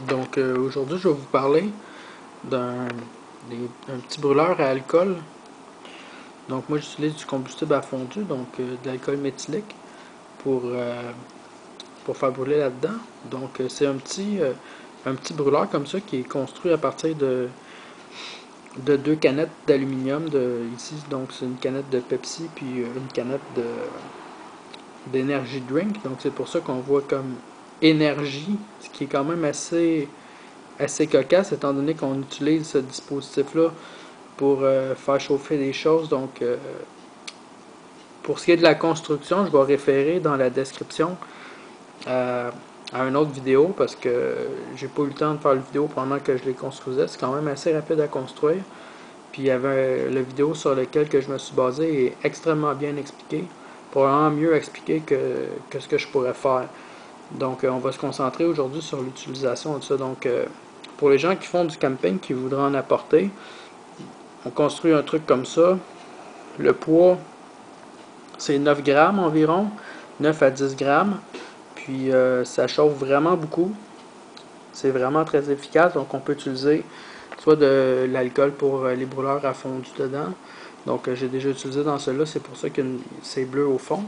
Donc aujourd'hui je vais vous parler d'un petit brûleur à alcool. Donc moi j'utilise du combustible à fondu, donc de l'alcool méthylique pour faire brûler là-dedans. Donc c'est un petit brûleur comme ça qui est construit à partir de deux canettes d'aluminium ici. Donc c'est une canette de Pepsi puis une canette d'énergie drink. Donc c'est pour ça qu'on voit comme énergie, ce qui est quand même assez cocasse étant donné qu'on utilise ce dispositif-là pour faire chauffer des choses. Donc, pour ce qui est de la construction, je vais référer dans la description à une autre vidéo parce que j'ai pas eu le temps de faire la vidéo pendant que je les construisais. C'est quand même assez rapide à construire. Puis il y avait la vidéo sur laquelle que je me suis basé est extrêmement bien expliquée, probablement mieux expliqué que ce que je pourrais faire. Donc on va se concentrer aujourd'hui sur l'utilisation de ça. Donc pour les gens qui font du camping, qui voudraient en apporter, on construit un truc comme ça. Le poids, c'est 9 grammes environ, 9 à 10 grammes. Puis ça chauffe vraiment beaucoup. C'est vraiment très efficace. Donc on peut utiliser soit de l'alcool pour les brûleurs à fondu dedans. Donc j'ai déjà utilisé dans celui-là, c'est pour ça que c'est bleu au fond.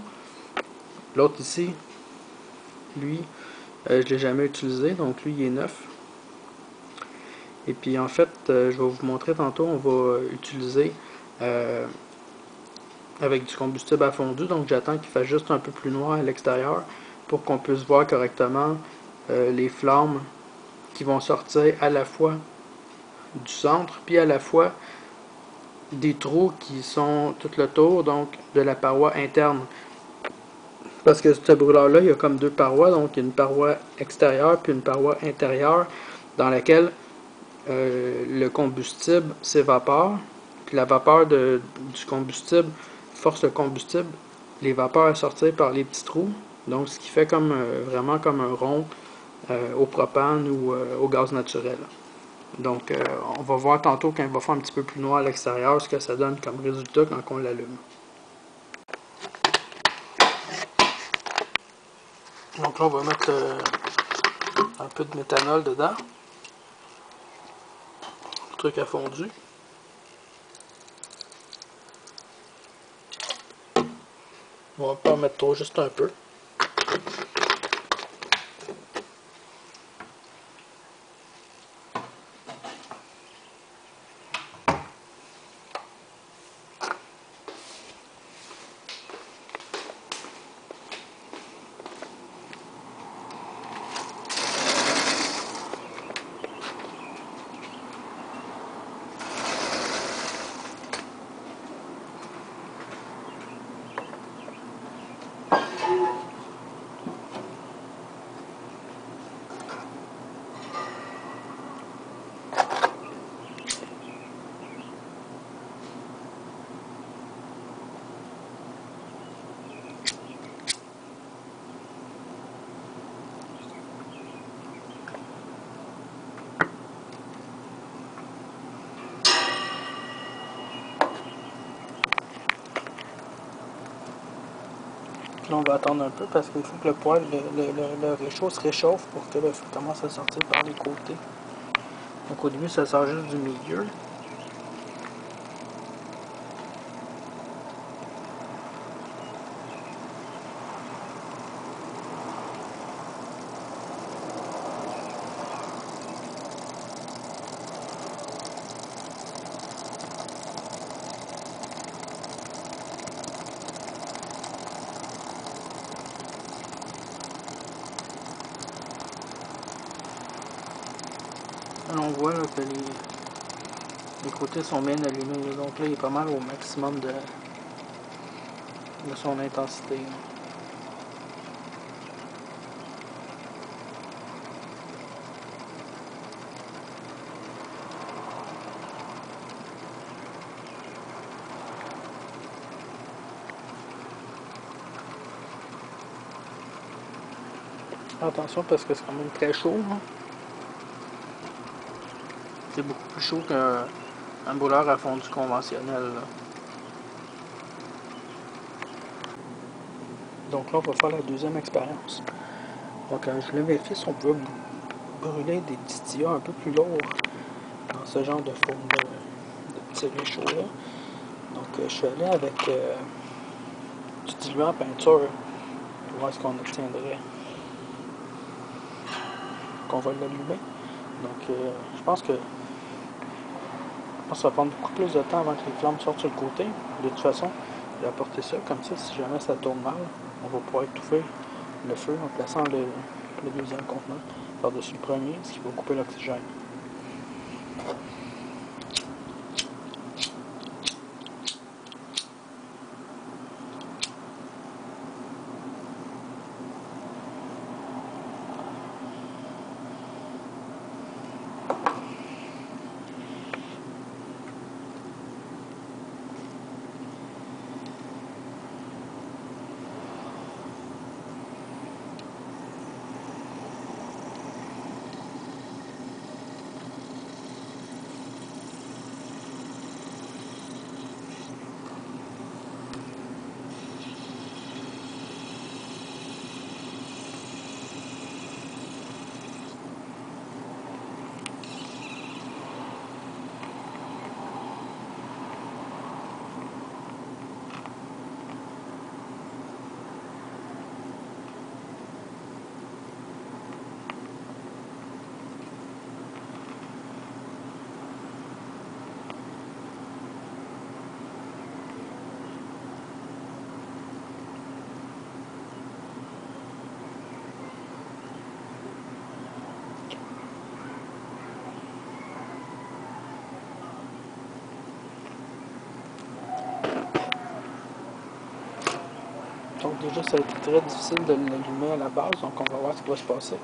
L'autre ici, lui, je ne l'ai jamais utilisé, donc lui il est neuf. Et puis en fait, je vais vous montrer tantôt, on va utiliser avec du combustible à fondu, donc j'attends qu'il fasse juste un peu plus noir à l'extérieur pour qu'on puisse voir correctement les flammes qui vont sortir à la fois du centre puis à la fois des trous qui sont tout le tour, donc de la paroi interne. Parce que ce brûleur-là, il y a comme deux parois, donc il y a une paroi extérieure puis une paroi intérieure dans laquelle le combustible s'évapore, puis la vapeur du combustible force le combustible, les vapeurs à sortir par les petits trous, donc ce qui fait comme vraiment comme un rond au propane ou au gaz naturel. Donc on va voir tantôt quand il va faire un petit peu plus noir à l'extérieur ce que ça donne comme résultat quand on l'allume. Donc là on va mettre un peu de méthanol dedans, le truc à fondu. On va pas en mettre trop, juste un peu. Là, on va attendre un peu parce qu'il faut que le poêle, le réchaud se réchauffe pour que le feu commence à sortir par les côtés. Donc au début, ça sort juste du milieu. Là, on voit là, que les côtés sont bien allumés. Donc là, il est pas mal au maximum de son intensité. Attention parce que c'est quand même très chaud. Hein. C'est beaucoup plus chaud qu'un brûleur à fondu conventionnel. Là. Donc là, on va faire la deuxième expérience. Donc je voulais vérifier si on pouvait brûler des distilats un peu plus lourds dans ce genre de four de petits réchauds-là. Donc je suis allé avec du diluant en peinture pour voir ce qu'on obtiendrait. Qu'on va l'allumer. Donc je pense que ça va prendre beaucoup plus de temps avant que les flammes sortent sur le côté. De toute façon, j'ai apporté ça, comme ça, si jamais ça tourne mal, on va pouvoir étouffer le feu en plaçant le deuxième contenant par-dessus le premier, ce qui va couper l'oxygène. Donc déjà, ça a été très difficile de l'allumer à la base, donc on va voir ce qui va se passer.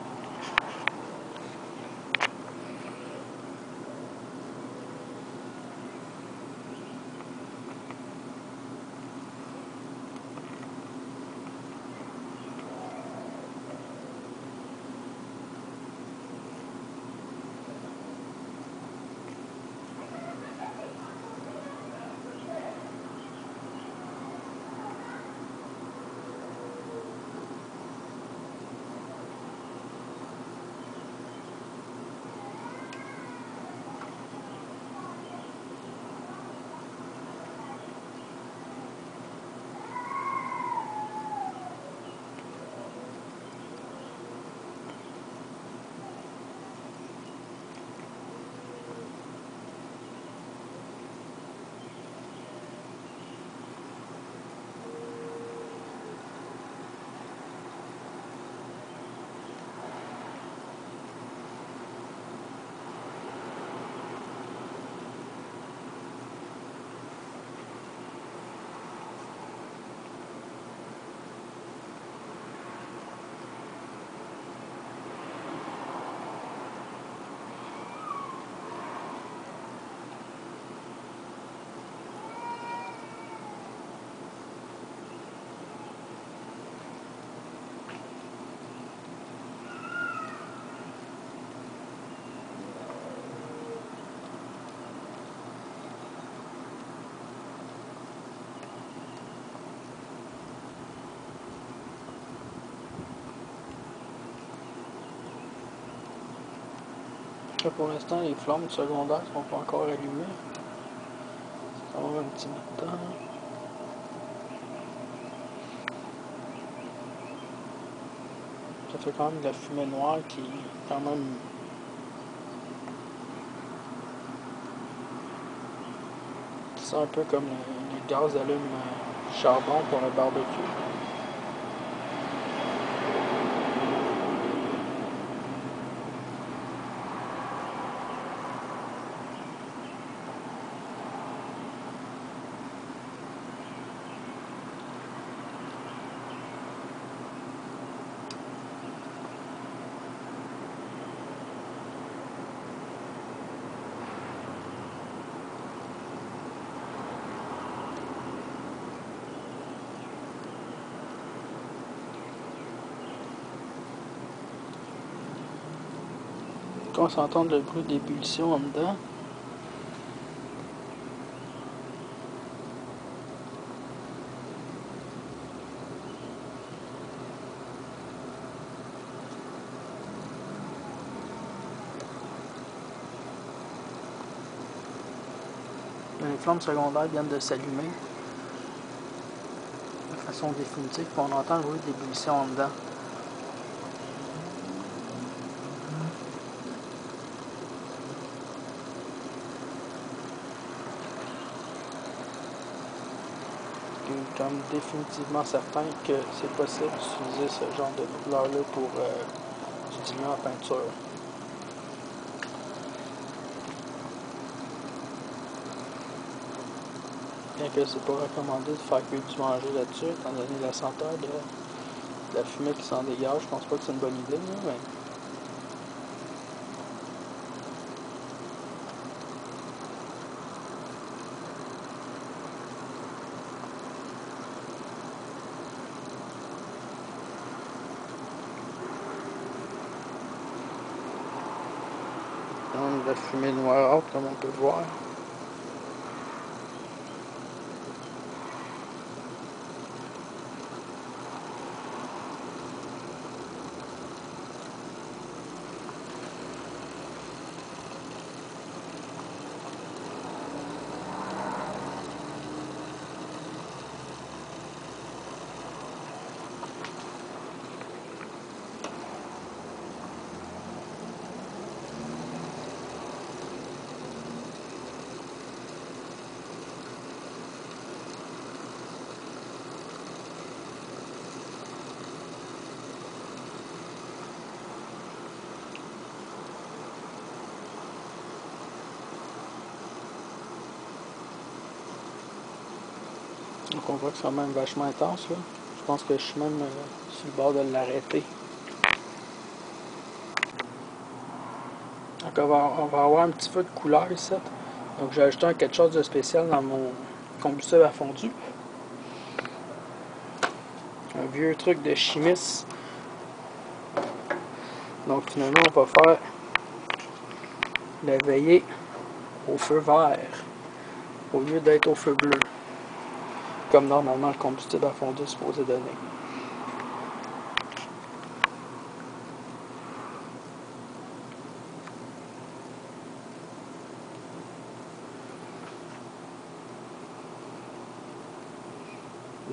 Là, pour l'instant, les flammes secondaires ne sont pas encore allumées. Ça va avoir un petit bout de temps. Ça fait quand même de la fumée noire qui est quand même... C'est un peu comme les gaz d'allume charbon pour le barbecue. Quand on s'entend le bruit d'ébullition en dedans. flammes secondaires viennent de s'allumer de façon définitive, puis on entend le bruit d'ébullition en dedans. Je suis comme définitivement certain que c'est possible d'utiliser ce genre de couleur-là pour du diluant en peinture. Bien que c'est pas recommandé de faire cuire du manger là-dessus, étant donné la senteur de la fumée qui s'en dégage, je pense pas que c'est une bonne idée, mais... Donc, de la fumée noirâtre, comme on peut voir. Donc on voit que c'est quand même vachement intense là. Je pense que je suis même sur le bord de l'arrêter. Donc on va avoir un petit peu de couleur ici. Donc j'ai ajouté quelque chose de spécial dans mon combustible à fondu. Un vieux truc de chimiste. Donc finalement on va faire la veillée au feu vert au lieu d'être au feu bleu, comme normalement le combustible à fondu est supposé donner.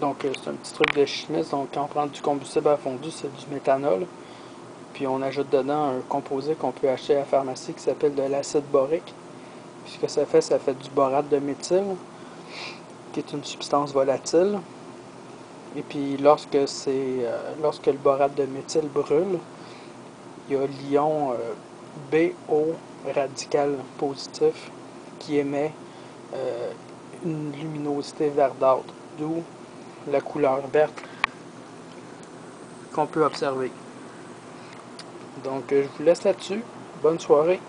Donc c'est un petit truc de chimiste. Donc quand on prend du combustible à fondu, c'est du méthanol. Puis on ajoute dedans un composé qu'on peut acheter à la pharmacie qui s'appelle de l'acide borique. Puis ce que ça fait du borate de méthyle, qui est une substance volatile. Et puis lorsque le borate de méthyle brûle, il y a l'ion BO radical positif qui émet une luminosité verdâtre, d'où la couleur verte qu'on peut observer. Donc je vous laisse là-dessus. Bonne soirée.